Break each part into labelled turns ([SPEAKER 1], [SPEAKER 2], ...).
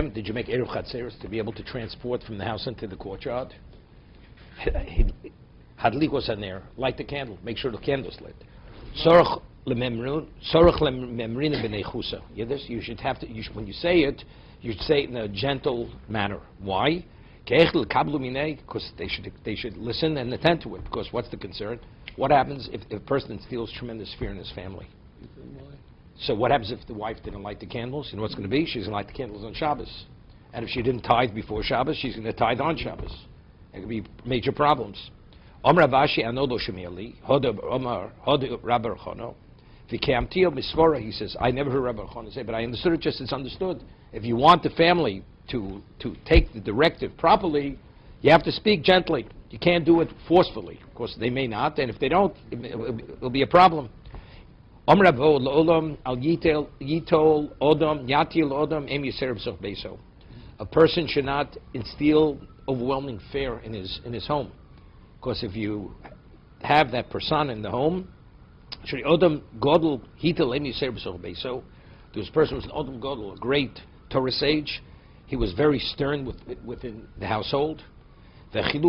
[SPEAKER 1] them, did you make Eruv Chatzeros to be able to transport from the house into the courtyard? Hadlik was in there. Light the candle. Make sure the candle's lit. Sorach lememrin b'nei chusa. You should have to. When you say it, you should say it in a gentle manner. Why? Because they should listen and attend to it. Because what's the concern? What happens if a person feels tremendous fear in his family? So what happens if the wife didn't light the candles? You know what's going to be? She's going to light the candles on Shabbos. And if she didn't tithe before Shabbos, she's going to tithe on Shabbos. There could be major problems. Omar Avashi anodo shemiali hoda Omar hoda Rabbi Chono. V'keamtio misvora. He says, I never heard Rabbi Chono say, but I understood it just as understood. If you want the family to take the directive properly, you have to speak gently. You can't do it forcefully. Of course, they may not, and if they don't, it'll be a problem. A person should not instill overwhelming fear in his home, because if you have that person in the home, there was a person who was an Odom Godel, a great Torah sage. He was very stern within the household. And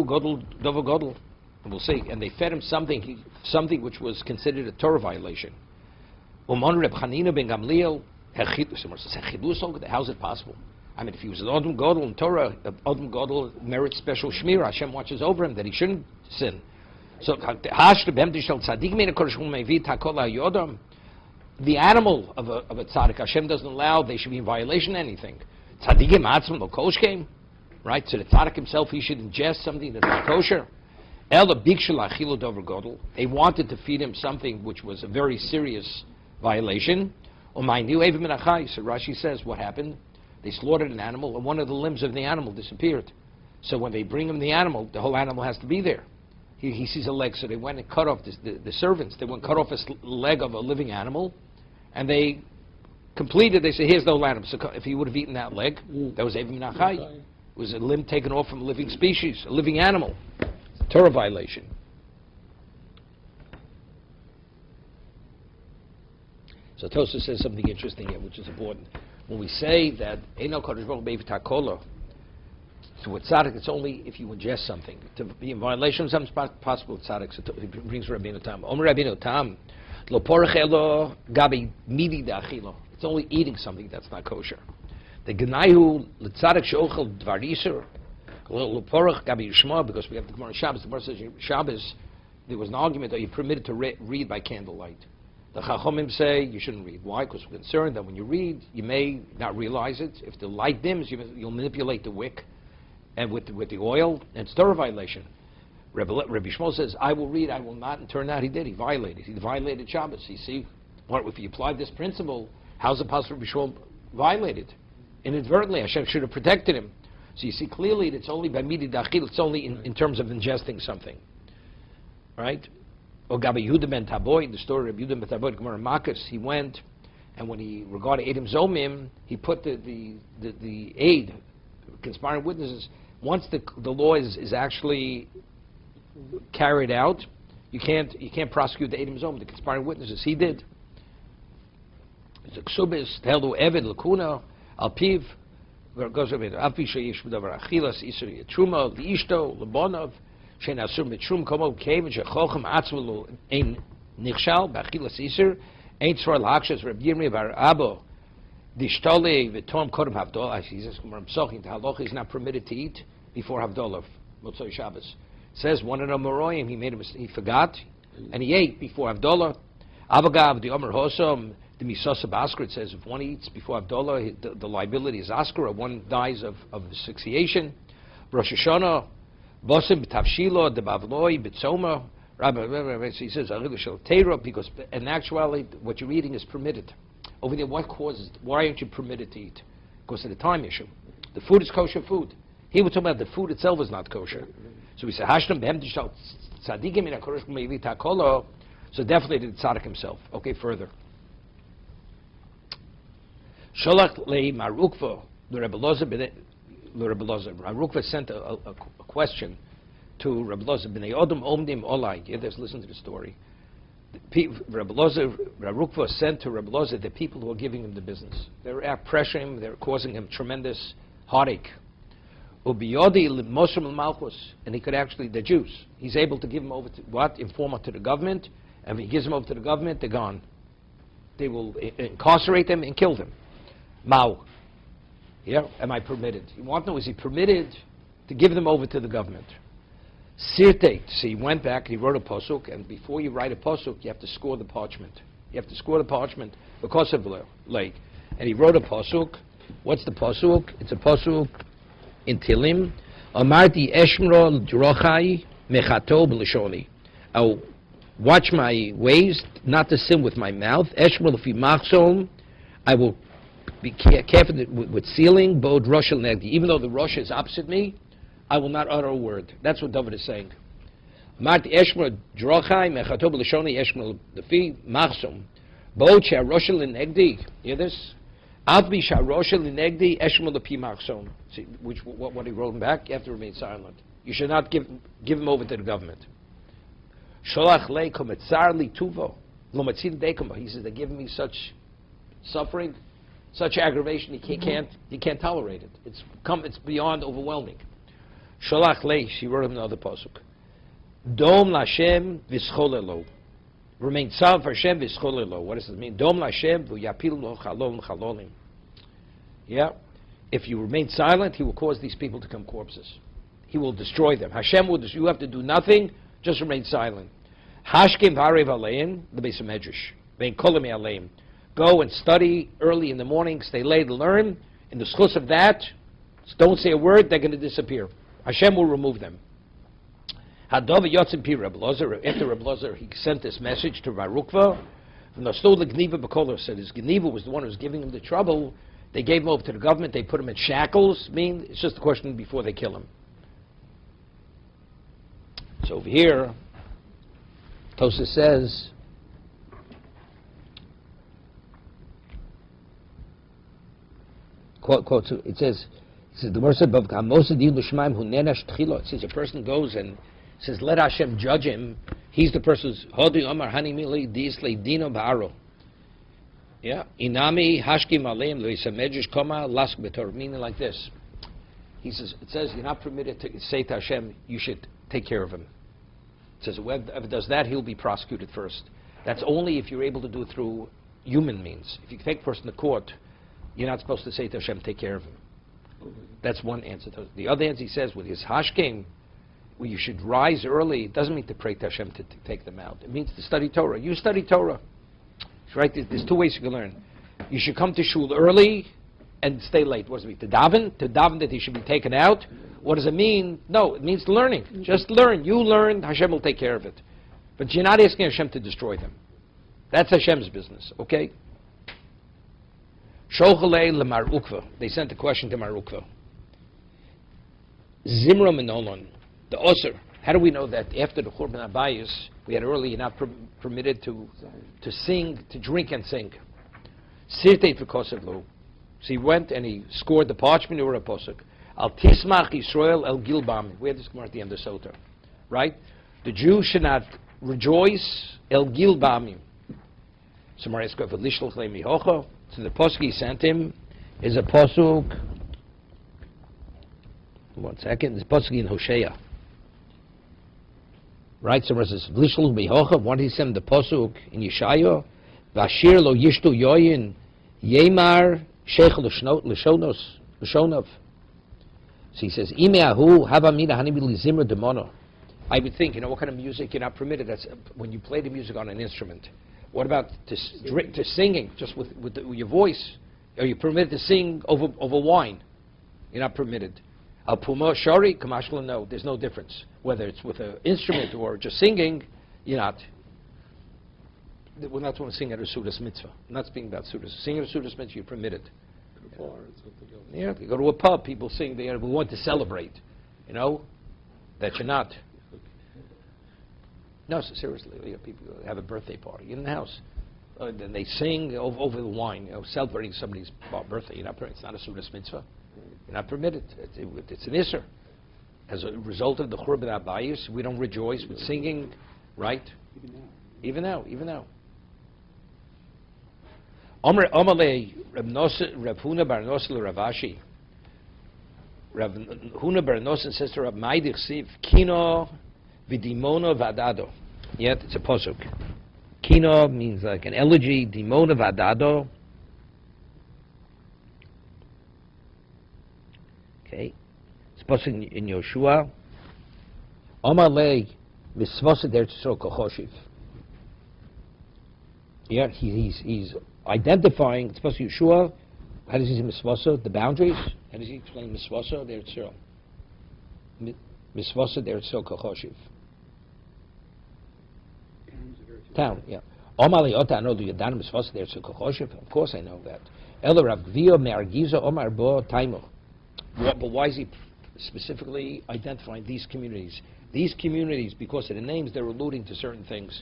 [SPEAKER 1] we'll see. And they fed him something which was considered a Torah violation. How's it possible? I mean, if he was an Odom Godel in Torah, Odom Godel merits special shmir. Hashem watches over him that he shouldn't sin. So, the animal of a tzaddik, Hashem doesn't allow, they should be in violation of anything. Tzaddikim atzim lo koshkem, right? So the tzaddik himself, he should ingest something that's not kosher. They wanted to feed him something which was a very serious violation. So Rashi says, what happened? They slaughtered an animal, and one of the limbs of the animal disappeared. So when they bring him the animal, the whole animal has to be there. He sees a leg, so they went and cut off the servants. They went and cut off a leg of a living animal, and they completed. They said, "Here's the whole animal." So if he would have eaten that leg, that was Evim Nachai. It was a limb taken off from a living species, a living animal. Torah violation. So Tosa says something interesting here, which is important. When we say that Eino Kodesh Baruch Be'ivit HaKolah, to a tzaddik, it's only if you ingest something. To be in violation of something is possible with tzaddik. So it brings Rabbeinu Tam. Omer Rabbeinu Tam, lo porach elo gabi midi da'achilo. It's only eating something that's not kosher. The genaihu l'tzaddik she'ochel dvar yisur, lo porach gabi yishma, because we have the Gemara Shabbos. The Gemara says Shabbos, there was an argument that you're permitted to read by candlelight. The Chachomim say you shouldn't read. Why? Because we're concerned that when you read, you may not realize it. If the light dims, you'll manipulate the wick. And with the oil, and it's Torah violation. Rabbi Shmuel says, I will read, I will not, and turned out he did. He violated Shabbos. You see, if you apply this principle, how's it possible Rabbi Shmuel violated? Inadvertently, Hashem should have protected him. So you see clearly that it's only by midi dachil, it's only in terms of ingesting something. Right? Or Gabi Yehuda ben Taboy, the story of Yehuda ben Taboy, Gemara Makos, he went, and when he regarded Edom Zomim, he put the aid, conspiring witnesses. Once the law is actually carried out, you can't prosecute the Edom Zom, the conspiring witnesses. He did. It's a ksubis tehelu eved lakuna alpiv goes over there. Alpi sheyish b'davar achilas iser yitruma liishto lebonov shein asur mitrum komo came shechochem atzvulu ein nichshal b'achilas iser ein tzvar l'hakshas Reb Yirmiyah bar Abo. The shtole v'tom kodem havdalah. He says, "The halacha is not permitted to eat before havdalah, Motzei Shabbos." Says one of the Moroyim, he forgot, and he ate before havdalah. Avagav the Omer Hosom the Misasa Basker. It says if one eats before havdalah, the liability is asker, or one dies of asphyxiation. Rosh Hashanah, Bosim b'tavshilo the bavloi b'tzoma. Rabbi, he says because in actuality what you're eating is permitted. Over there, why aren't you permitted to eat? Because of the time issue. The food is kosher food. Here we're talking about the food itself is not kosher. So we say, Hashtam behem tishal tzadikim in HaKodesh Meivit HaKolo. So definitely the tzaddik himself. Okay, further. Sholach lei Marukva, the Rebbe Lozer. Marukva sent a question to Rebbe Lozer. B'nei Odom Omdim Olai. Yeah, let's listen to the story. Rabbi Rukva sent to Rabbi Lozer the people who are giving him the business. They're pressuring him, they're causing him tremendous heartache. Ubiyodi Moshe Malchus, and he could actually, the Jews, he's able to give them over to what? Inform to the government, and if he gives them over to the government, they're gone. They will incarcerate them and kill them. Mao. Yeah, am I permitted? You want to know, is he permitted to give them over to the government? Sirte. So he went back and he wrote a pasuk, and before you write a pasuk, you have to score the parchment. You have to score the parchment because of lake. And he wrote a pasuk. What's the pasuk? It's a pasuk in Tilim. Amarti eshmro drochai mechato b'lishoni. I'll watch my ways, not to sin with my mouth. Eshmro lefi machsom. I will be careful with sealing. Bod roshel negdi. Even though the rosh is opposite me, I will not utter a word. That's what David is saying. Marti eshmro drochai mechato b'lishoni eshmro lefi machsom. Bod she'aroshel negdi. Hear this? Avbi she'aroshel negdi eshmro lefi machsom. See, what he wrote back? You have to remain silent. You should not give him over to the government. Sholach le kometzar li tuvo lo matzil dekoma. He says they're giving me such suffering, such aggravation. He can't tolerate it. It's beyond overwhelming. Sholach le. She wrote him another pasuk. Dom Lashem v'scholelo. Remain silent for Hashem v'scholelo. What does it mean? Dom Lashem v'yapil lo chalom chalolim. Yeah. If you remain silent, he will cause these people to become corpses. He will destroy them. Hashem will. You have to do nothing. Just remain silent. Hashkim v'arev aleim the Beis Medrash. Vein kolemi aleim. Go and study early in the morning. Stay late and learn. In the schus of that, don't say a word. They're going to disappear. Hashem will remove them. Hadov yotzim pi Reb Lozer. After Reb Lozer, he sent this message to Barukva. From the stol Gniva Bekoler said his Gniva was the one who was giving him the trouble. They gave him over to the government. They put him in shackles. It's just a question before they kill him. So over here, Tosas says, quote, it says the verse above, it says a person goes and says, let Hashem judge him. He's the person who's Hodi Omar Hani Mili Disle Dino Ba'aro. Yeah, Inami Hashkim Aleim Luisa Medrash Koma Lask Betor, meaning like this. He says, it says you're not permitted to say to Hashem, you should take care of him. It says whoever does that, he'll be prosecuted first. That's only if you're able to do it through human means. If you take a person to court, you're not supposed to say to Hashem, take care of him. That's one answer. The other answer, he says, with his hashkim, where you should rise early, it doesn't mean to pray to Hashem to take them out. It means to study Torah. You study Torah. Right? There's two ways you can learn. You should come to shul early and stay late. What does it mean? To daven? To daven that he should be taken out? What does it mean? No, it means learning. Just learn. You learn, Hashem will take care of it. But you're not asking Hashem to destroy them. That's Hashem's business, okay? Shochalei lemar ukva. They sent a question to Mar Ukva. Zimra menolon, the osir. How do we know that after the Churban Abayis, we had earlier, you're not permitted to sing, to drink and sing? Sirtei v'kosev lo. So he went and he scored the parchment or a posuk. Al tismach Yisrael el gilbam. We had this at the end of Sotah, right? The Jews should not rejoice el gilbamim. So Maria's going for lishloch le'mihocha. So the posuk he sent him is a posuk. 1 second. This posuk in Hosea. Right, so versus Vlishlu Behocha, what he sent the posuk in Yeshaya, Vashir lo yishtu yoyin yemar sheikh l'shonov. So he says, Imeahu havamina hanibili zimmer demono. I would think, what kind of music you're not permitted? That's when you play the music on an instrument. What about to singing, just with your voice? Are you permitted to sing over wine? You're not permitted. Al Puma Shari, Kamashla, no, there's no difference. Whether it's with an instrument or just singing, you're not. We're not going to sing at a Sudas mitzvah. I'm not speaking about Sudas. Singing at a Sudas mitzvah, you're permitted. Yeah, you go to a pub, people sing there, we want to celebrate. That you're not. No, so seriously, people have a birthday party in the house. Then they sing over the wine, celebrating somebody's birthday. It's not a Sudas mitzvah. You're not permitted. It's an Isser. As a result of the Churban Abayis, we don't rejoice with singing, right? Even now. Omale Reb Huna bar Nosel Ravashi. Rav Huna Bar Noson says to Rav Maidich Siv, Kino v'dimono v'adado. Yet it's a posuk. Kino means like an elegy, dimono v'adado. Okay. It's posuk in Yoshua. Omalei misvosa der tzor kochoshiv. Yeah, he's identifying, it's supposed to be Yeshua. How does he say misvosa? The boundaries? How does he explain misvosa der tzor? Misvosa der tzor kochoshiv. Town, yeah. Omali ota ano do yadan misvosa der tzor kochoshiv. Of course I know that. Elo Rav Gvio me'argiza omar bo taimo. But why is he specifically identifying these communities? These communities, because of the names, they're alluding to certain things.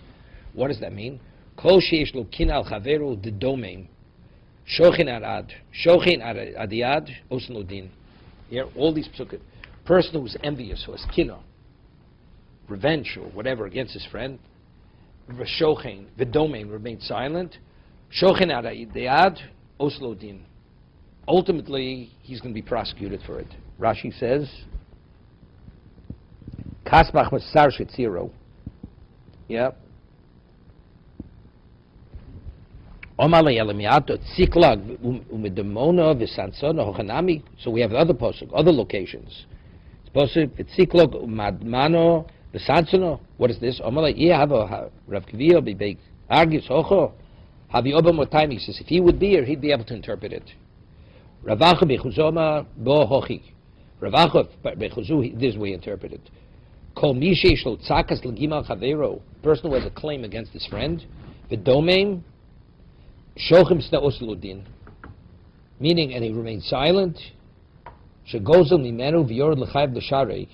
[SPEAKER 1] What does that mean? Kol sheish lo kin al chaveru de domain, shochin arad, shochin adiyad, osnodin. Here, all these psukim. Person who's envious, who has kina, revenge or whatever against his friend, shochin, the domain remains silent, shochin adiyad, oslodin. Ultimately, he's going to be prosecuted for it. Rashi says, Kasbach Masar Shetziro. Yeah. Omale Elemiato Tziklag Umedemona Visansona Hochanami. So we have other posuk, other locations. It's posuk Tziklag Umadmano Visansona. What is this? Omale Yehava Rav Kivio Bibek Argis Hocho. Havi Obamotaim. He says if he would be here, he'd be able to interpret it. Ravacha Bechuzoma Bo Hochi. Ravacha Bechuzu. This is the way he interpreted. Kol Mishe Shlo Tzakas Legimal Chavero. Person who has a claim against his friend. The domain. Shochim Sna Osludin. Meaning, and he remains silent. Shegozal Mimenu V'yorad L'chayv L'sharei.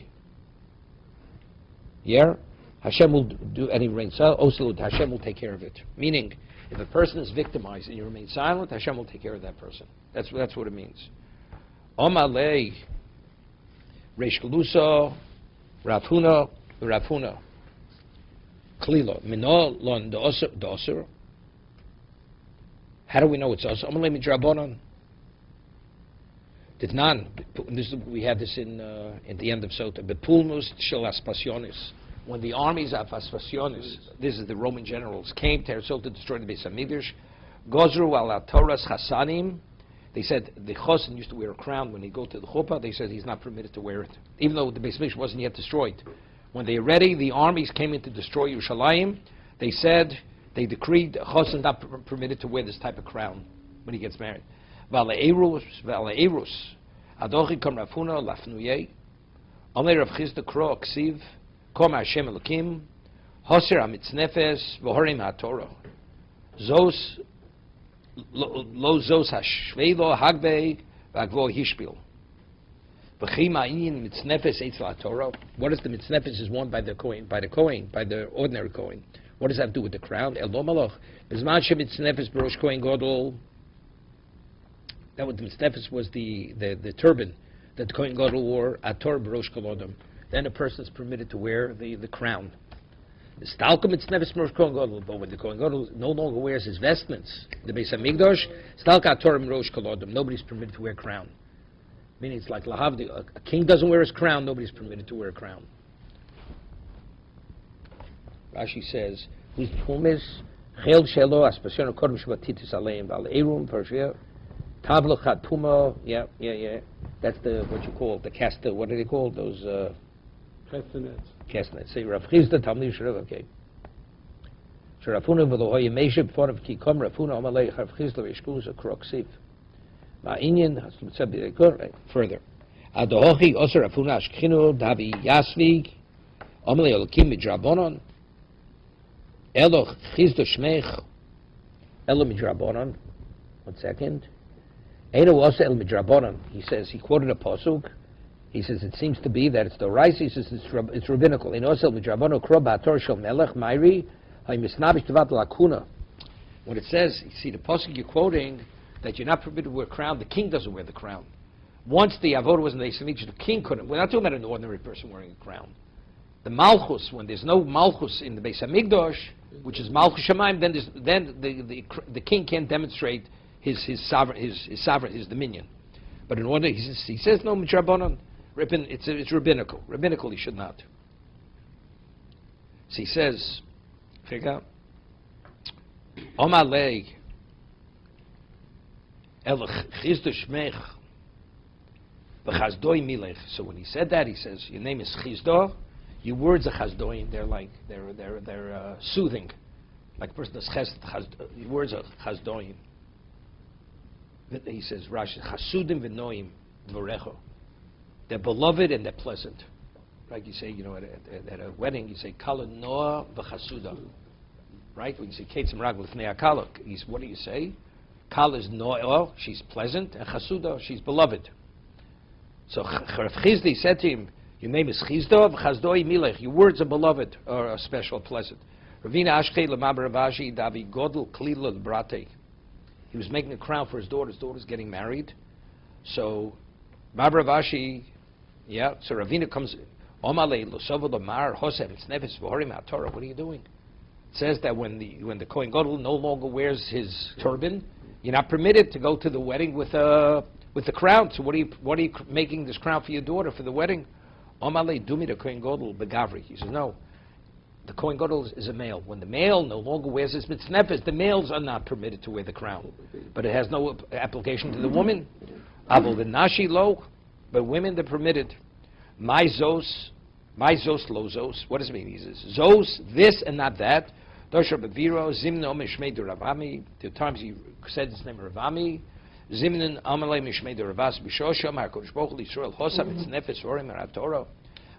[SPEAKER 1] Yeah? Hashem will do, and he remains silent. Oslud, Hashem will take care of it. Meaning, if a person is victimized and you remain silent, Hashem will take care of that person. That's what it means. Omalei Reish Galuso Rav Huna Klilo Minol Lon Doser. How do we know it's us? Amalei Midrabanon. Did none. We had this in the end of Sota. Bepulmus shel Aspasionis. When the armies of Aspasionis, this is the Roman generals, came to Sota to destroy the Beis Hamikdash, Gozru ala Torah's Hasanim. They said the Chosin used to wear a crown when they go to the chuppah. They said he's not permitted to wear it, even though the Beis Hamikdash wasn't yet destroyed. When they ready, the armies came in to destroy Yerushalayim. They said they decreed Chosin not permitted to wear this type of crown when he gets married. V'ale'erus, Adochi kom Rafuna lafnuye. Amei Rav Chizda kro ksiv kom Hashem Elokim Hoser amitznefes v'horim haTorah. Zos lo zos hashvelo hagbei v'agvo hishpil. V'chim ha'inyin mitznefes eitzel haTorah. What is the mitznefes is worn by the Kohen, by the ordinary Kohen. What does that have to do with the crown? El Domaloch. Bizman shemitznefes b'rosh Kohen Gadol. That what the mitznefes was the turban that the Kohen Gadol wore at Torah b'rosh kolodom. Then a person is permitted to wear the crown. The stalka mitznefes b'rosh Kohen Gadol. But when the Kohen Gadol no longer wears his vestments, the Beis Hamikdash, stalka at Torah b'rosh kolodom. Nobody's permitted to wear a crown. Meaning it's like lahavdi. A king doesn't wear his crown. Nobody's permitted to wear a crown. Rashi says, "Whose pumis chel shelo aspasion kodem shvatitis aleim val erum pershia tavlo chat puma." Yeah. That's what you call the casta. What do they call those?
[SPEAKER 2] Castanets.
[SPEAKER 1] Castanets. Say Rav Chizda Talmud Shirav. Okay. Sharafuna v'lohoy meishib form ki kom Rafuna amalei Rav Chizda v'ishkuz a kroksiv. Ma'inyan has further. Adohochi oser Rafuna ashkinu davi yasvig amalei olokim midrabonon. Elo Chizda shmeich elo midrabonon. 1 second. Eino oser el midrabonon. He says he quoted a pasuk. He says it seems to be that it's the rice. He says it's rabbinical. Eino oser el midrabonon kro ba'ator shel melech mayri ha'misnabish tevat lakuna. When it says, you see the pasuk you're quoting, that you're not permitted to wear a crown, the king doesn't wear the crown. Once the avodah was in the Beis Hamikdash, the king couldn't. We're not talking about an ordinary person wearing a crown. The malchus, when there's no malchus in the Beis Hamikdash, which is malchus shamayim, then the king can't demonstrate his sovereign, his dominion. But in order, he says no midrabanan. It's rabbinical. Rabbinical, he should not. So he says, figure, Omalei El Chizdo Shmech V'Chazdoi Milech. So when he said that, he says, your name is Chizdo. Your words are Chazdoim. They're soothing. Like a person does Chesed. Your words are Chazdoim. He says, Rashi, Chasudim V'Noim Dvorecho. They're beloved and they're pleasant. Like you say, at a wedding, you say, Kala Noah V'Chasuda. Right? When you say, Ketzim Ragl Fnei HaKala, what do you say? Kala is Noah, she's pleasant, and Chasuda, she's beloved. So Rav Chizdi said to him, your name is Chizdo V'Chazdoi Milech. Your words are beloved, or special, pleasant. Ravina Ashkei L'Mab Ravashi Davi Godel Klila L'Brate. He was making a crown for his daughter. His daughter's getting married. So Mab Ravashi, so Ravina comes, Omale L'Sovo L'Mar Hosef Tzneves V'Horim HaTorah. What are you doing? It says that when the Kohen Gadol no longer wears his turban, you're not permitted to go to the wedding with the crown. So what are you making this crown for your daughter for the wedding? Omale Dumi the Kohen Gadol Begavri. He says no. The Kohen Gadol is a male. When the male no longer wears his mitznefes, the males are not permitted to wear the crown. But it has no application to the woman. Avol the nashi lo, but women they're permitted. My zos lozos. What does it mean? He says zos, this and not that. Dosher beviro zimno mishmei Ravami. The times he said his name Ravami. Zimnin amalei mishmei Ravas b'shosha markosh bochel Yisrael hosam mitznefes orim Torah.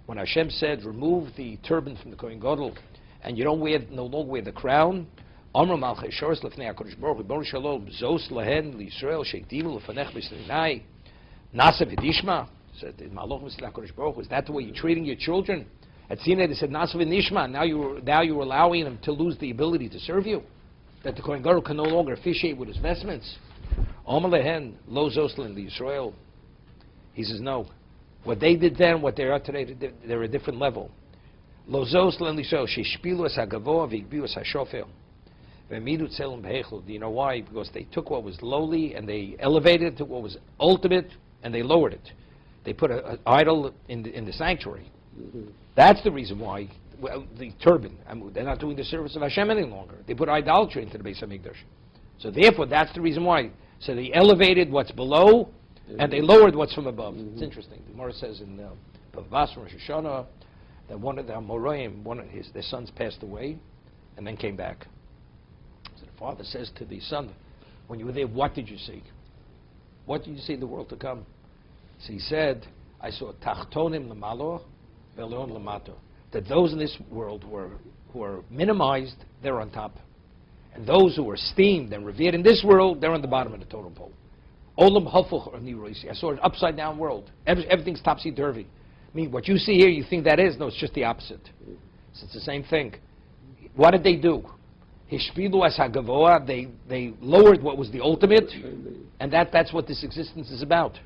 [SPEAKER 1] When Hashem said, remove the turban from the Kohen Gadol, and you no longer wear the crown, Amr Malchei Shoros Lefnei HaKadosh Baruch Hu, Baruch Shalom, Zos Lehen L'Yisrael Sheikdimu Lefanech B'Sinai, Nasa V'Dishma, said Malach B'Sinai HaKadosh Baruch Hu, is that the way you're treating your children? At Sinai they said Nasa V'Nishma, now you're allowing them to lose the ability to serve you, that the Kohen Gadol can no longer officiate with his vestments. Amr Lehen Lo Zos Lehen L'Yisrael. He says no. What they did then, what they are today, they're a different level. Lozos l'enlisho sheshpilu es hagavoa v'igbiu es hashofel v'midu tzelum b'hechel. Do you know why? Because they took what was lowly and they elevated it to what was ultimate, and they lowered it. They put an idol in the sanctuary. That's the reason why. Well, the turban. They're not doing the service of Hashem any longer. They put idolatry into the Beis Hamikdash. So therefore, that's the reason why. So they elevated what's below, and they lowered what's from above. It's interesting. The Gemara says in Bavas from Rosh Hashanah that one of the Amoraim, their sons passed away, and then came back. So the father says to the son, when you were there, what did you see? What did you see in the world to come? So he said, I saw Tachtonim Lamalo, Veleon Lamato. That those in this world who are minimized, they're on top. And those who are esteemed and revered in this world, they're on the bottom of the totem pole. Olam Hafuch Niroisi. I saw an upside down world. Everything's topsy-turvy. I mean, what you see here, you think that is? No, it's just the opposite. So it's the same thing. What did they do? Hishpilu as hagavoa. They lowered what was the ultimate, and that's what this existence is about.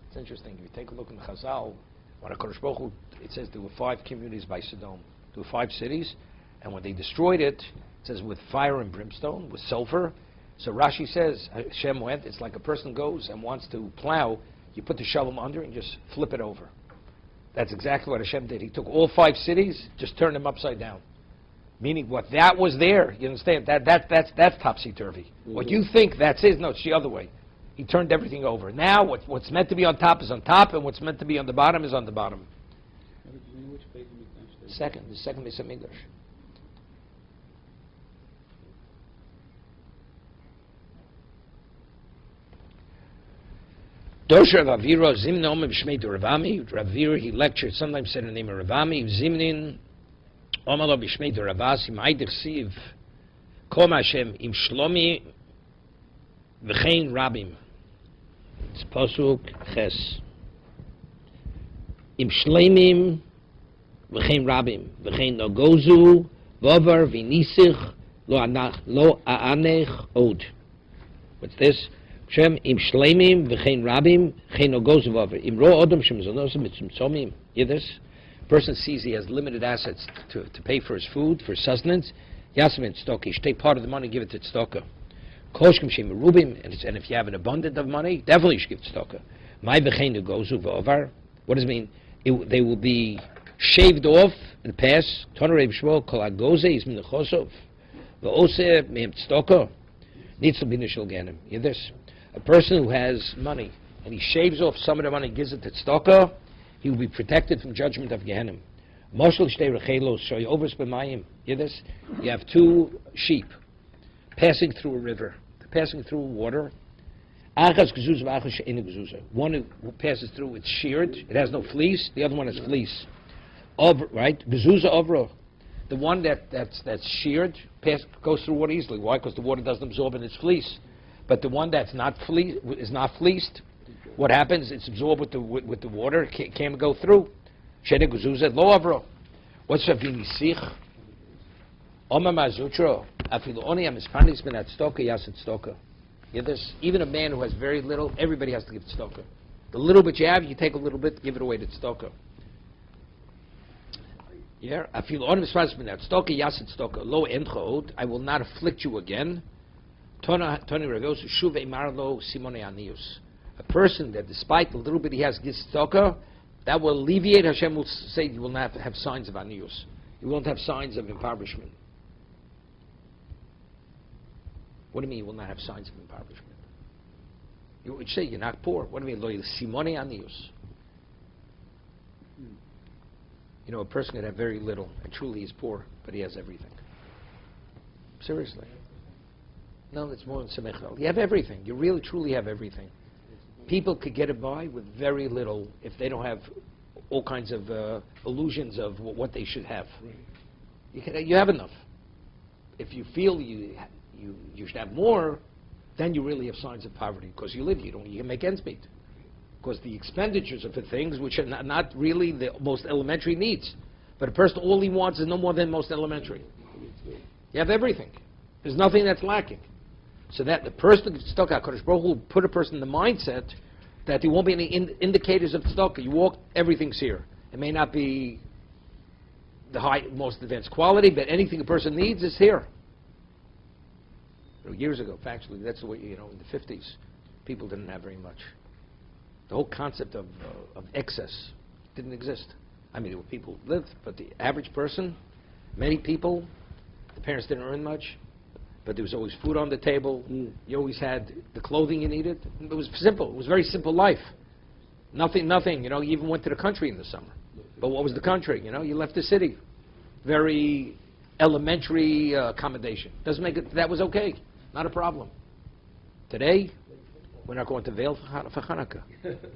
[SPEAKER 1] It's interesting. If you take a look in the Chazal, when HaKadosh Baruch Hu, it says there were 5 communities by Sodom. There were 5 cities, and when they destroyed it, it says with fire and brimstone, with sulfur. So Rashi says, Hashem went, it's like a person goes and wants to plow, you put the shovel under and just flip it over. That's exactly what Hashem did. He took all 5 cities, just turned them upside down. Meaning what that was there, you understand, that's topsy-turvy. What you think that's his, no, it's the other way. He turned everything over. Now what's meant to be on top is on top, and what's meant to be on the bottom is on the bottom. The second Beis Hamikdash. Dosha Ravira Zimnom B'Shmei Ravami. Ravira, he lectured, sometimes said the name of Ravami. Zimnin Omalo B'Shmei Ravasi Ma'idich Siv Kom Hashem Im Shlomi V'chein Rabim. It's Pasuk Ches. Im Shleimim V'chein Rabim V'chein Nogozu Vovar V'nisich Lo A'anech Od. What's this? Shem im shleimim v'chein rabim chein ogoz v'aver im ro odom shem zonosim mitzomim. Hear this? Person sees he has limited assets to pay for his food, for sustenance. Yasim tzedakah. You should take part of the money, give it to tzedakah. Koshkim shem merubim, and if you have an abundance of money, definitely you should give tzedakah. My v'cheinu gozu v'ovar. What does it mean? They will be shaved off in the past. Toner Reb Shmuel kol agoze is min lechosov v'ose mehem tzedakah needs to be nishal ganim. You hear this? A person who has money and he shaves off some of the money and gives it to tzedakah, he will be protected from judgment of Gehenim. Moshel shtei rechelos shoy overs b'mayim. You hear this? You have two sheep passing through a river. They're passing through water. Achas gezuzah v'achas she'enu gezuzah. One who passes through, it's sheared. It has no fleece. The other one has fleece. Right? Gezuzah ovro. The one that's sheared goes through water easily. Why? Because the water doesn't absorb in its fleece. But the one that's not is not fleeced, what happens? It's absorbed with the water. It can't go through. Shene gezuzah lo avro. What's Ravini sich? Oma mazutro. Afilu oni amispanis ben atztoka yaset tztoka. This, even a man who has very little, everybody has to give tzedakah. The little bit you have, you take a little bit, give it away to tzedakah. Yeah, I feel on tzedakah yaset tzedakah lo enchod. I will not afflict you again. Toni revos shuv emar lo simone anius. A person that, despite the little bit he has, gives tzedakah, that will alleviate. Hashem will say you will not have signs of anius. You won't have signs of impoverishment. What do you mean you will not have signs of impoverishment? You would say you're not poor. What do you mean? Lo simone anius. You know, a person can have very little and truly is poor, but he has everything. Seriously. No, it's more than semechel. You have everything. You really, truly have everything. People could get it by with very little if they don't have all kinds of illusions of what they should have. You have enough. If you feel you should have more, then you really have signs of poverty because you can make ends meet. Because the expenditures are for things which are not really the most elementary needs. But a person, all he wants is no more than most elementary. You have everything. There's nothing that's lacking. So that the person of tzedakah, HaKadosh Baruch Hu will put a person in the mindset that there won't be any indicators of tzedakah. You walk, everything's here. It may not be the most advanced quality, but anything a person needs is here. Years ago, factually, that's the way, in the 50s, people didn't have very much. The whole concept of excess didn't exist. I mean, there were people who lived, but the average person, many people, the parents didn't earn much, but there was always food on the table. You always had the clothing you needed. It was simple. It was a very simple life. Nothing, you even went to the country in the summer. But what was the country? You left the city. Very elementary accommation. Doesn't make it, that was okay. Not a problem. Today, we're not going to Vail for Hanukkah.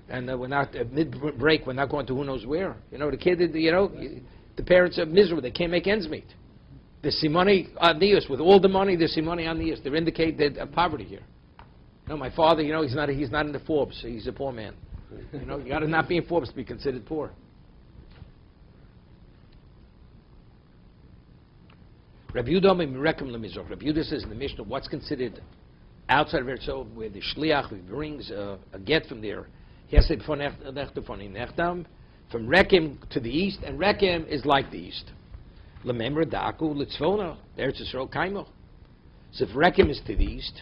[SPEAKER 1] And we're not, mid-break, we're not going to who knows where. The kid, the parents are miserable. They can't make ends meet. The simoni anius, with all the money, the simoni anius. They indicate that poverty here. My father, he's not in the Forbes. He's a poor man. You got to not be in Forbes to be considered poor. Rabbi Yehuda says in the Mishnah, what's considered outside of Eretz Yisrael, where the shliach brings a get from there. He has to say from Rekem to the east, and Rekem is like the east. Lememra da'aku litzvona Eretz Yisrael kaimo. So if Rekem is to the east,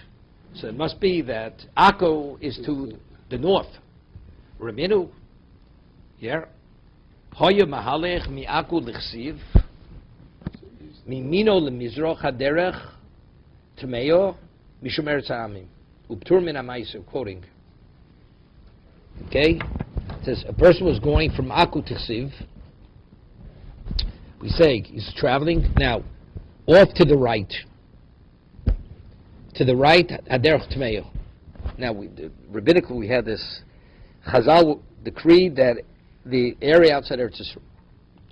[SPEAKER 1] so it must be that Akko is to the north. Reminu, yeah. Hoya mahalech mi Akko lichsiv. Mimino lemizroch haderech tmeo mishum eretz ha'amim uptur min ha'maiser. Quoting. Okay, it says a person was going from Akku to Chsiv. We say he's traveling now off to the right. To the right, haderech tmeo. Now, rabbinically, we had this Chazal decreed that the area outside Eretz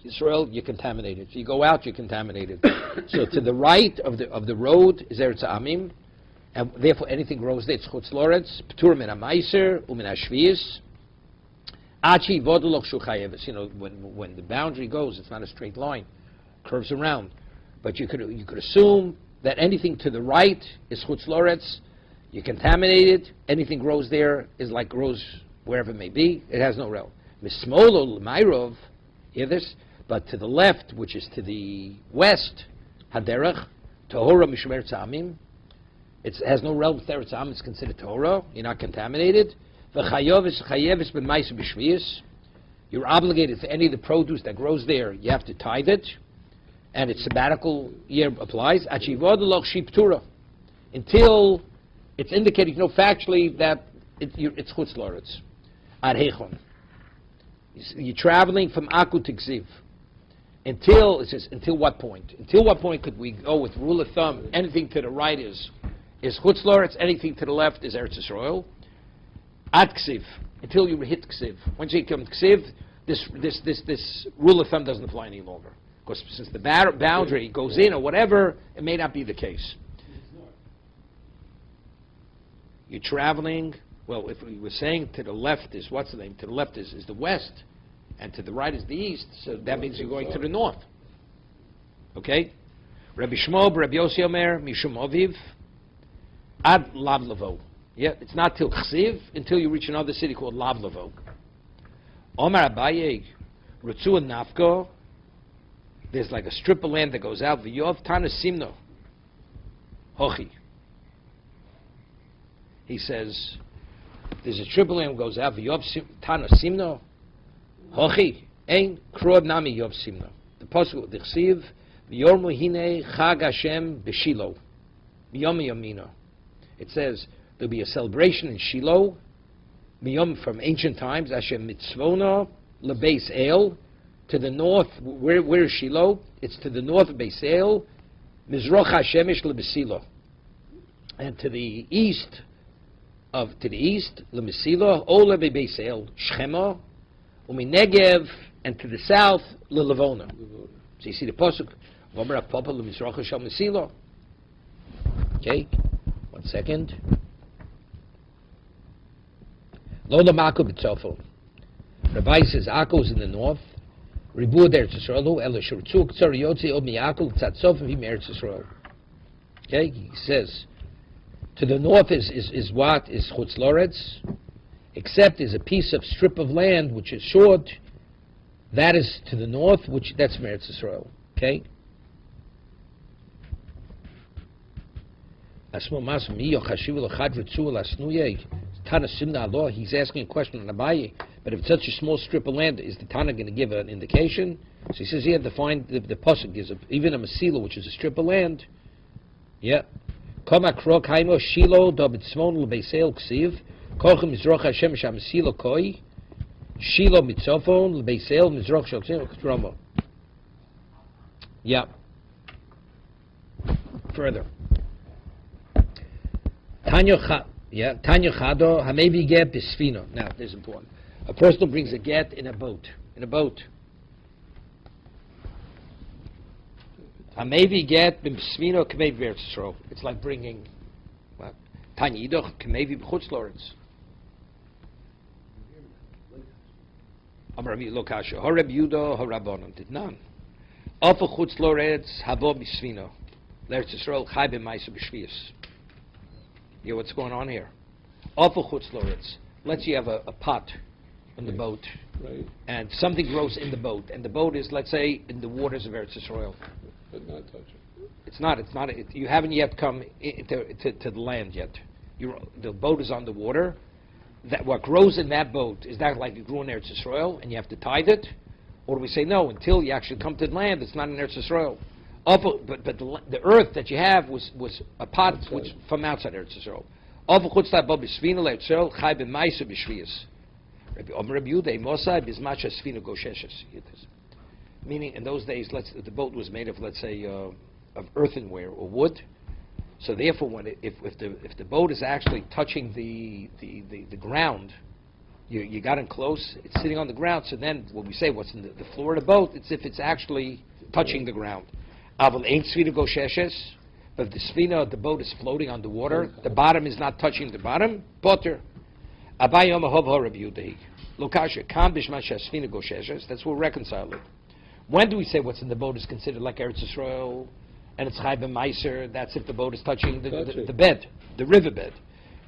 [SPEAKER 1] Israel, you're contaminated. If you go out, you're contaminated. So to the right of the road is Eretz Amim, and therefore anything grows there. It's Chutz Loretz, P'tur min ha'maiser, u'min ha'shvius, Achi vodulok shuchayeves. When the boundary goes, it's not a straight line, curves around. But you could assume that anything to the right is Chutz Loretz, you're contaminated. Anything grows there is like grows wherever it may be. It has no rel. Mismolo l'mayrov, hear this? But to the left, which is to the west, haderech, tahora mishmer tzamim, it has no realm with Eretz Am, it's considered tahora, you're not contaminated. V'chayevis b'mais b'shvius. You're obligated to any of the produce that grows there. You have to tithe it, and its sabbatical year applies. Until it's indicated, factually that it's chutz la'aretz. Ad heichon. You're traveling from Aku to Ksiv. Until what point? Until what point could we go with rule of thumb? Anything to the right is chutz la'aretz. Anything to the left is Eretz Yisrael. Ad Ksiv. Until you hit Ksiv. Once you come to Ksiv, this rule of thumb doesn't apply any longer. Because since the boundary goes in or whatever, it may not be the case. You're traveling, well, if we were saying to the left is, what's the name? To the left is the west, and to the right is the east, so that means you're going to the north. Okay? Rabbi Shmuel, Rabbi Yossi Omer, Mishum Aviv, Ad Lav Lavo. Yeah, it's not till Chsiv, until you reach another city called Lav Lavo. Omar Abaye, Rutsu and Nafko, there's like a strip of land that goes out, V'yov Tana Simno, Hochi. He says, there's a strip of land that goes out, V'yov Tana Simno, Hochi, Ein Krod Nami Yov Simno. The Pasuk, the Chsiv, V'yor Mohine Chag Hashem B'Shilo, V'yom Yomino. It says, there'll be a celebration in Shiloh, Miyom from ancient times, Hashem Mitzvona, Lebeis El, to the north, where is Shiloh? It's to the north of Beis El, Mizroch Hashemish Lebesilo. And to the east, Lebesilo, Ola Beis El, Shchema, Uminegev, and to the south, Lelevona. So you see the Pasuk, Vomra Papa Lemizroch Hashem Mesilo. Okay, 1 second. Lola Mako B'Tzofo. Rabbi says Akko is in the north. Ribu Eretz Yisrael. Ela Shurtzu K'tzar Yotzi Od Miyakol Tzatzof V'Im Eretz Yisrael. Okay, he says to the north is what is Chutz La'aretz, except is a piece of strip of land which is short. That is to the north, that's Eretz Yisrael. Okay. Asmo Mas Miyo Chashiv L'Chad Ritzu L'Asnuyeh. Tana Simna Allah, he's asking a question on Abaye, but if it's such a small strip of land, is the Tana going to give an indication? So he says, yeah, the Pasuk gives even a Masila, which is a strip of land. Yeah. Koma Krok Haimo Shilo Dobitzmon Lebeisel Ksiv, Kochem Mizroch Hashem Shamasilo Koi, Shilo Mitzofon Lebeisel Mizroch Shalzim Ktromo. Yeah. Further. Tanya Chado Hamevi Get Bisfino. Now, this is important. A person brings a get in a boat. Hamevi Get Bisfino Kmev Vertzro. It's like bringing what? Tanya Idoch Kmevi B'chutz La'aretz. Amar Rabbi Lokasha Horeb Yudo Horabonon did none. Alpha Chutz La'aretz Havo Bisfino. L'Eretz Yisrael Chai B'Maisa B'Shvius. Yeah, what's going on here? Awful chutz la'aretz. Let's say you have a pot in the boat,
[SPEAKER 2] right,
[SPEAKER 1] and something grows in the boat, and the boat is, let's say, in the waters of Eretz Yisrael.
[SPEAKER 2] but not touch it.
[SPEAKER 1] It's not. You haven't yet come to the land yet. The boat is on the water. That what grows in that boat, is that like it grew in Eretz Yisrael, and you have to tithe it? Or do we say, no, until you actually come to the land, it's not in Eretz Yisrael? But the earth that you have was a pot which from outside Eretz Yisrael. Meaning, in those days, the boat was made of, let's say, of earthenware or wood. So therefore, if the boat is actually touching the ground, you got in close. It's sitting on the ground. So then, when we say what's in the floor of the boat, it's if it's actually touching the ground. Aval ain't svina gosheshes, but if the svina, the boat is floating on the water, the bottom is not touching the bottom. Potter. Abayom ahov horeb yudehi. Lokasha kam bishman shasvina gosheshes. That's what we're reconciling. When do we say what's in the boat is considered like Eretz Yisrael, and it's chai b'maiser? That's if the boat is touching the bed, the riverbed.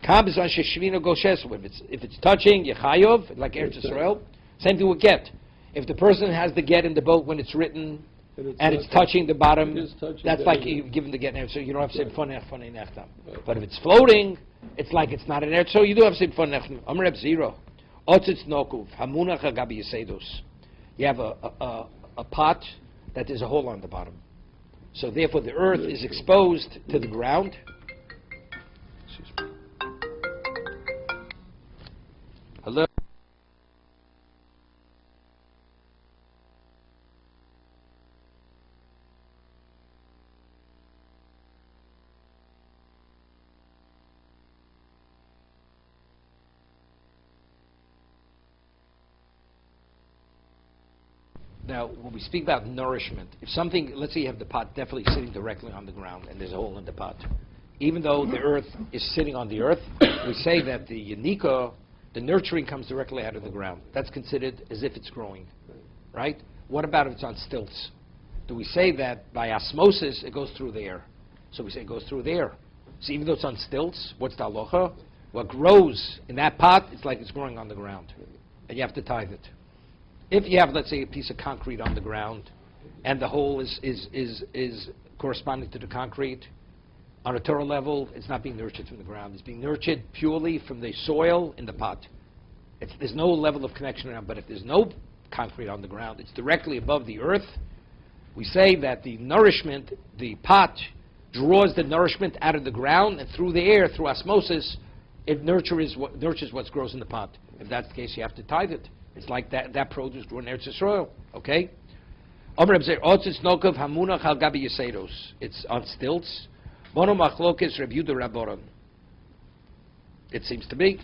[SPEAKER 1] Kam bishman shasvina goshes. If it's touching yechayov like Eretz Yisrael, same thing with get. If the person has the get in the boat when it's written, and it's touching the bottom,
[SPEAKER 2] It is touching
[SPEAKER 1] that's
[SPEAKER 2] the
[SPEAKER 1] like
[SPEAKER 2] area.
[SPEAKER 1] you given the get so you don't have to say
[SPEAKER 2] Right.
[SPEAKER 1] funny nechtam.
[SPEAKER 2] Right.
[SPEAKER 1] But if it's floating, it's like it's not an eretz, so you do have to say funny nechtam. Amreb zero. Otzitz nokuv hamunach agabi yasedos. You have a pot that there's a hole on the bottom. So therefore the earth is exposed to the ground. Excuse me. Hello? Now, when we speak about nourishment, if something, let's say you have the pot definitely sitting directly on the ground and there's a hole in the pot, even though the earth is sitting on the earth, we say that the yanika, the nurturing comes directly out of the ground. That's considered as if it's growing, right? What about if it's on stilts? Do we say that by osmosis it goes through the air? So we say it goes through the air. So even though it's on stilts, what's the halacha? What grows in that pot, it's like it's growing on the ground, and you have to tithe it. If you have, let's say, a piece of concrete on the ground, and the hole is corresponding to the concrete, on a Torah level, it's not being nurtured from the ground. It's being nurtured purely from the soil in the pot. There's no level of connection around, but if there's no concrete on the ground, it's directly above the earth. We say that the nourishment, the pot, draws the nourishment out of the ground, and through the air, through osmosis, it nurtures what grows in the pot. If that's the case, you have to tithe it. It's like that produce grew in Eretz Yisrael, okay? It's on stilts. It seems to be.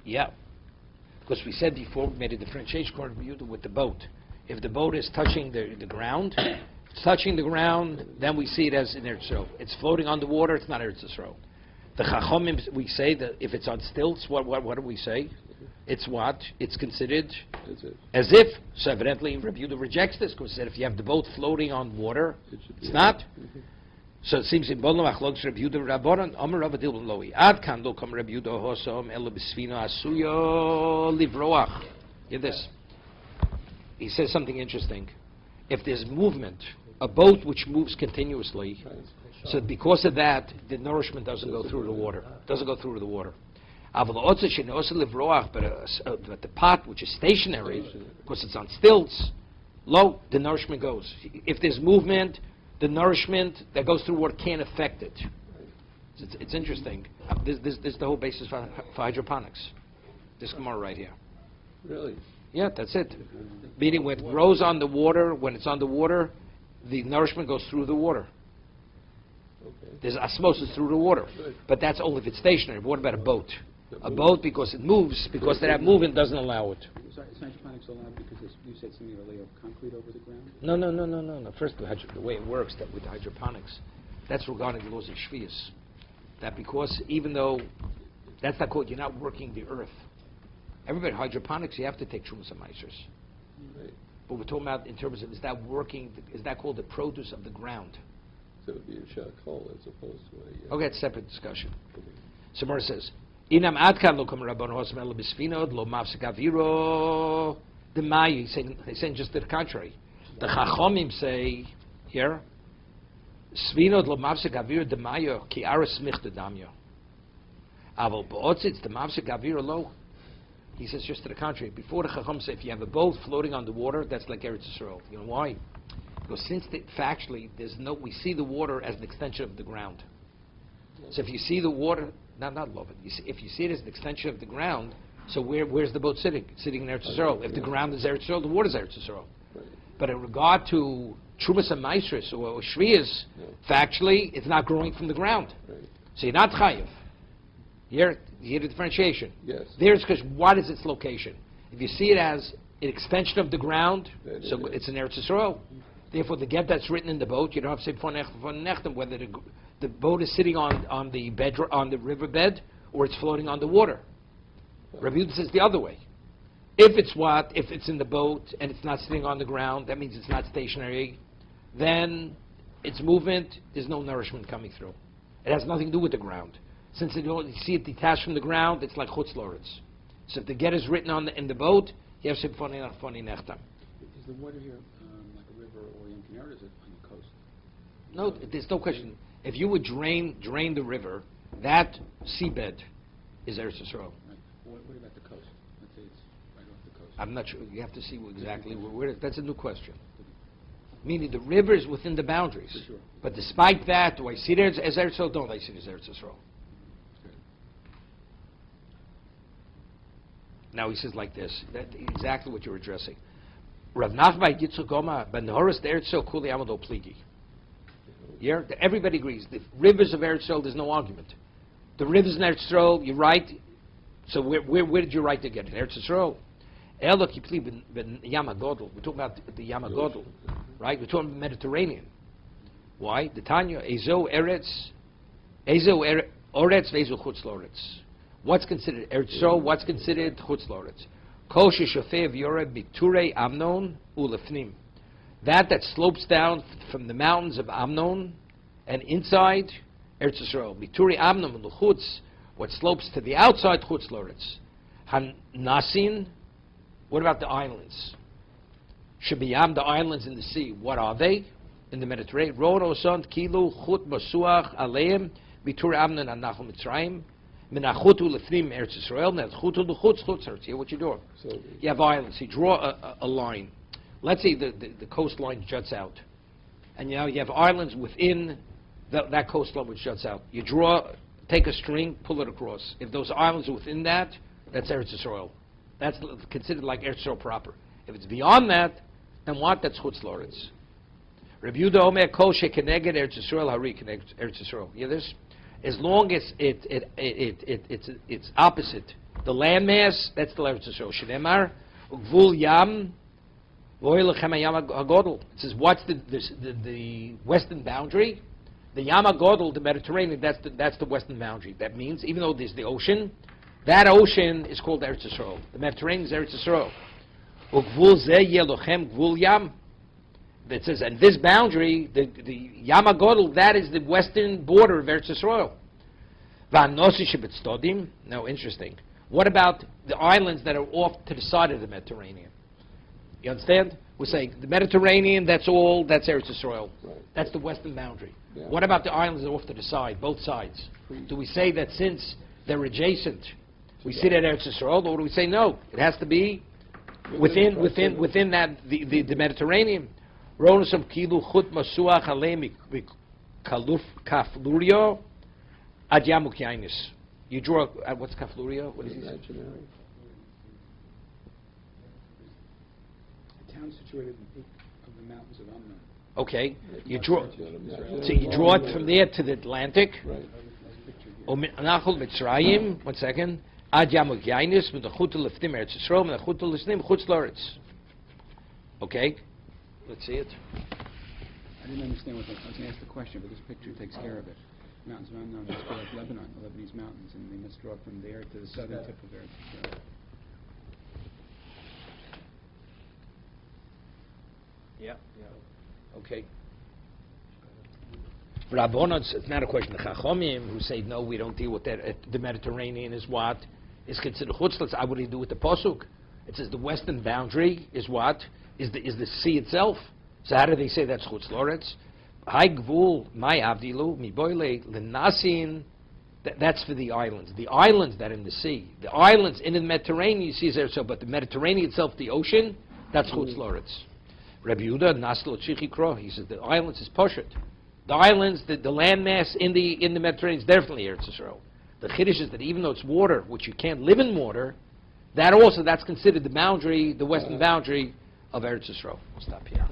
[SPEAKER 1] Yeah. Because we said before, we made a differentiation with the boat. If the boat is touching the ground, it's touching the ground, then we see it as in Eretz Yisrael. It's floating on the water, it's not Eretz Yisrael. The Chachomim, we say that if it's on stilts, what do we say? It's what? It's considered as if. So evidently Rabbi Yehuda rejects this, because he said if you have the boat floating on water, it's not. So it seems in Bolno Achlog Rabbi Yehuda Rabbanan, Amar Rabbi Dilban Loi. Ad kan lo kam Rabbi Yehuda Hosom elo b'sfina asuyo livroach. Hear this. He says something interesting. If there's movement, a boat which moves continuously, so because of that, the nourishment doesn't go through the water. Doesn't go through the water. But the pot, which is stationary, because it's on stilts, low, the nourishment goes. If there's movement, the nourishment that goes through water can't affect it. It's interesting. This is the whole basis for hydroponics. This Gemara right here.
[SPEAKER 2] Really?
[SPEAKER 1] Yeah, that's it. Meaning when it grows on the water, when it's on the water, the nourishment goes through the water.
[SPEAKER 2] Okay.
[SPEAKER 1] There's osmosis through the water. But that's only if it's stationary. What about a boat? A boat, because it moves, because that movement doesn't allow it.
[SPEAKER 3] Sorry, is hydroponics allowed because you said something about a layer of concrete over the ground?
[SPEAKER 1] No. First, the way it works that with hydroponics, that's regarding the laws of Shvius. That because even though, that's not called, you're not working the earth. Everybody, hydroponics, you have to take Trumas and Meisers.
[SPEAKER 2] Right.
[SPEAKER 1] But we're talking about in terms of, is that called the produce of the ground?
[SPEAKER 2] So it would be a shakol as opposed to a...
[SPEAKER 1] Okay, it's a separate discussion. Samar says, Inam adkan lo kam rabban hosam el bisfinod lo mafsek aviro the mayu. He's saying just the contrary. The Chachomim say here, svinod lo mafsek aviro the mayu ki aras smich the damyo. Aval bootzitz the mafsek aviro lo. He says just to the contrary. Before the Chacham say, if you have a boat floating on the water, that's like Eretz Yisrael. You know why? Because factually, we see the water as an extension of the ground. So if you see the water, not love it. If you see it as an extension of the ground, so where's the boat sitting? It's sitting in Eretz Yisrael. If the ground is Eretz Yisrael, the water is Eretz Yisrael.
[SPEAKER 2] Right.
[SPEAKER 1] But in regard to Trumas and Meisris or Shviyas, factually, it's not growing from the ground.
[SPEAKER 2] Right.
[SPEAKER 1] So you're not chayiv. You hear the differentiation?
[SPEAKER 2] Yes.
[SPEAKER 1] There's because what is its location? If you see it as an extension of the ground, so it's in Eretz Yisrael. Therefore, the get that's written in the boat, you don't have to say von nechtem whether the boat is sitting on the riverbed or it's floating on the water. Rabbi Yehuda says the other way. If it's in the boat and it's not sitting on the ground, that means it's not stationary. Then its movement, there's no nourishment coming through. It has nothing to do with the ground. Since you don't see it detached from the ground, it's like chutz loretz. So if the get is written in the boat, you have Sibfoni Nechtam.
[SPEAKER 3] Is the water here like a river or Yom Kippur, or is it on the coast?
[SPEAKER 1] No, there's no question. If you would drain the river, that seabed is Eretz Yisrael.
[SPEAKER 3] Right. What about the coast? Let's say it's right off the coast.
[SPEAKER 1] I'm not sure. You have to see exactly where. That's a new question. Meaning the river is within the boundaries.
[SPEAKER 3] For sure.
[SPEAKER 1] But despite that, do I see it as Eretz Yisrael? Don't I see it as Eretz Yisrael? Now he says like this. That exactly what you're addressing. Rav Nachman Yitzchak Goma ben Horas the Eretz Yisrael Kuli Amado Pligi. Yeah, everybody agrees. The rivers of Eretz Yisrael, there's no argument. The rivers in Eretz Yisrael, you're right. So where did you write to get it? Eretz Yisrael. Elo Kipli ben Yam HaGodel. We're talking about the Yam HaGodel, right? We're talking about the Mediterranean. Why? The Tanya Ezo Eretz Oretz Vezo Chutz Loretz. What's considered Eretz Yisrael? What's considered Chutz Loretz? Kol sheshofei v'yoreh biturei Amnon ulefnim. That slopes down from the mountains of Amnon and inside Eretz Yisrael. Biturei Amnon ulechutz. What slopes to the outside Chutz Loretz. Hanasin. What about the islands? Shebiyam, the islands in the sea. What are they? In the Mediterranean. Rono Sont Kilu Chut Masuach Aleim Biturei Amnon and Nachal Mitzrayim. Menachutu lefnim Eretz Yisrael, menachutu l'chutz chutz Eretz. What you do?
[SPEAKER 2] So
[SPEAKER 1] You have islands. You draw a line. Let's say the coastline juts out, and you have islands within that coastline which juts out. You take a string, pull it across. If those islands are within that, that's Eretz Yisrael. That's considered like Eretz Yisrael proper. If it's beyond that, then what? That's chutz loretz. Rabbi Yehuda Omer Kol shekeneged Eretz Yisrael Hari keneged Eretz Yisrael. You hear this? As long as it's opposite the landmass, that's the Eretz Yisrael. Shneimar Gvul Yam Voy Lechem Yam HaGodel. It says what's the western boundary? The Yam HaGodel, the Mediterranean. That's the western boundary. That means even though there's the ocean, that ocean is called Eretz Yisrael. The Mediterranean is Eretz Yisrael. Ugvul Zeh Yelochem Gvul Yam. That says, and this boundary, the Yam HaGodel, that is the western border of Eretz Yisrael. V'anosi shebetzodim. Now, interesting. What about the islands that are off to the side of the Mediterranean? You understand? We're saying the Mediterranean, that's Eretz Yisrael.
[SPEAKER 2] Right.
[SPEAKER 1] That's the western boundary.
[SPEAKER 2] Yeah.
[SPEAKER 1] What about the islands that are off to the side, both sides? Do we say that since they're adjacent, we see that Eretz Yisrael, or do we say no? It has to be within that the Mediterranean. Ronusam kilu chut masuach alei mikaluf kaflurio ad yamuk yainis. You draw what's kaflurio? What is it?
[SPEAKER 2] imaginary.
[SPEAKER 3] A town situated in the peak of the mountains of Amnon.
[SPEAKER 1] Okay, you
[SPEAKER 2] It's
[SPEAKER 1] draw.
[SPEAKER 2] not imaginary.
[SPEAKER 1] So you draw it from there to the Atlantic.
[SPEAKER 2] Right.
[SPEAKER 1] Nachal Mitzrayim. 1 second. Ad yamuk yainis with the chutul lefnim Eretz Yisrael and the chutul lefnim chutz loretz. Okay. Let's see it.
[SPEAKER 3] I didn't understand what I was going to ask the question, but this picture takes care of it. Mountains of Amnon must be like Lebanon, the Lebanese mountains, and they must draw from there to the southern tip of Eretz Yisrael.
[SPEAKER 1] Yeah. Okay. Rabbonon, it's not a question of Chachomim who say no, we don't deal with that. The Mediterranean is what is considered chutzlitz. I would do with the pasuk. It says the western boundary is what is the sea itself. So how do they say that's chutz loretz? Hai gvul my avdilu mi boile lenasin. That's for the islands. The islands that are in the sea. The islands in the Mediterranean you see is there. So, but the Mediterranean itself, the ocean, that's chutz loretz. Rabbi Yehuda Naslo Chichikro. He says the islands is poshet. The islands, the landmass in the Mediterranean is definitely Eretz Yisrael. The chiddush is that even though it's water, which you can't live in water, that's considered the boundary, the western boundary of Eretz Yisrael. We'll stop here.